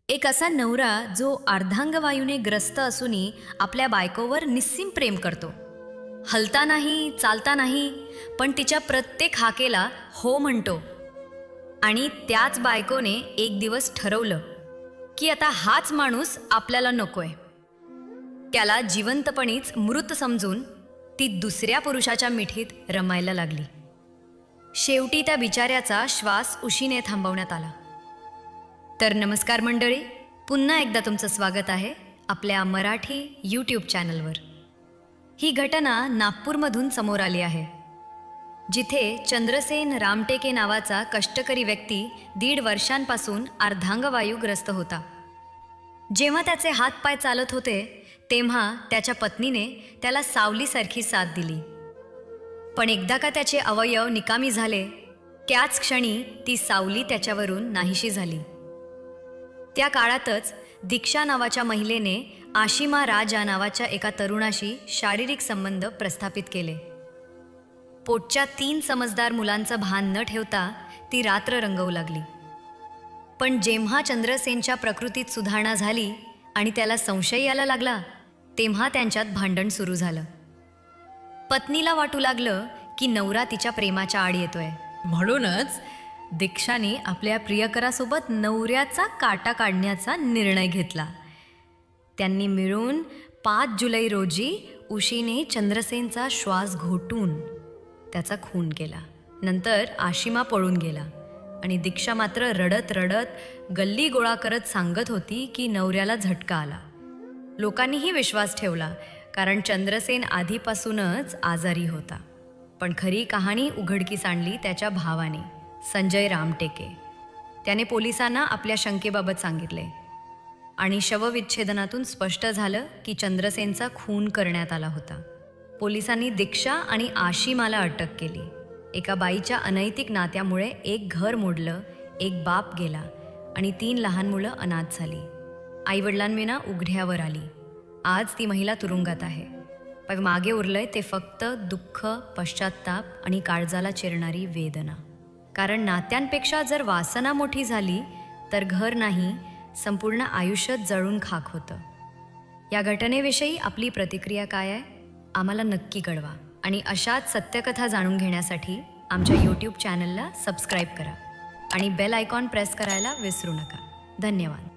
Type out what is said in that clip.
एक असा नवरा जो अर्धांगवायूने ग्रस्त असूनही आपल्या बायकोवर निस्सीम प्रेम करतो. हलता नाही, चालता नाही, पण तिच्या प्रत्येक हाकेला हो म्हणतो. आणि त्याच बायकोने एक दिवस ठरवलं की आता हाच माणूस आपल्याला नकोय. त्याला जिवंतपणीच मृत समजून ती दुसऱ्या पुरुषाच्या मिठीत रमायला लागली. शेवटी त्या बिचाऱ्याचा श्वास उशीने थांबवण्यात आला. तर नमस्कार मंडळी, पुन्हा एकदा तुमचं स्वागत आहे आपल्या मराठी यूट्यूब चॅनलवर. ही घटना नागपूरमधून समोर आली आहे, जिथे चंद्रसेन रामटेके नावाचा कष्टकरी व्यक्ती 1.5 वर्षांपासून अर्धांगवायूग्रस्त होता. जेव्हा त्याचे हातपाय चालत होते तेव्हा त्याच्या पत्नीने त्याला सावलीसारखी साथ दिली. पण एकदा का त्याचे अवयव निकामी झाले, त्याच क्षणी ती सावली त्याच्यावरून नाहीशी झाली. त्या काळातच दीक्षा नावाच्या महिलेने आशिमा राजा नावाच्या एका तरुणाशी शारीरिक संबंध प्रस्थापित केले. पोटच्या 3 समजदार मुलांचं भान न ठेवता ती रात्र रंगवू लागली. पण जेव्हा चंद्रसेनच्या प्रकृतीत सुधारणा झाली आणि त्याला संशय यायला लागला, तेव्हा त्यांच्यात भांडण सुरू झालं. पत्नीला वाटू लागलं की नवरा तिच्या प्रेमाच्या आड येतोय. म्हणूनच दीक्षाने आपल्या प्रियकरासोबत नवऱ्याचा काटा काढण्याचा निर्णय घेतला. त्यांनी मिळून 5 जुलै रोजी उशीने चंद्रसेनचा श्वास घोटून त्याचा खून केला. नंतर आशिमा पळून गेला आणि दीक्षा मात्र रडत रडत गल्ली गोळा करत सांगत होती की नवऱ्याला झटका आला. लोकांनीही विश्वास ठेवला, कारण चंद्रसेन आधीपासूनच आजारी होता. पण खरी कहाणी उघडकीस आणली त्याच्या भावाने, संजय रामटेके. त्याने पोलिसांना आपल्या शंकेबाबत सांगितले आणि शवविच्छेदनातून स्पष्ट झालं की चंद्रसेनचा खून करण्यात आला होता. पोलिसांनी दीक्षा आणि आशिमाला अटक केली. एका बाईच्या अनैतिक नात्यामुळे एक घर मोडलं, एक बाप गेला आणि 3 लहान मुलं अनाथ झाली. आईवडिलांविना उघड्यावर आली. आज ती महिला तुरुंगात आहे. पण मागे उरलंय ते फक्त दुःख, पश्चात्ताप आणि काळजाला चिरणारी वेदना. कारण नात्यांपेक्षा जर वासना मोठी झाली तर घर नाही, संपूर्ण आयुष्य जळून खाक होतं. या घटनेविषयी आपली प्रतिक्रिया काय आहे आम्हाला नक्की कळवा. आणि अशाच सत्यकथा जाणून घेण्यासाठी आमच्या यूट्यूब चॅनलला सबस्क्राईब करा आणि बेल आयकॉन प्रेस करायला विसरू नका. धन्यवाद.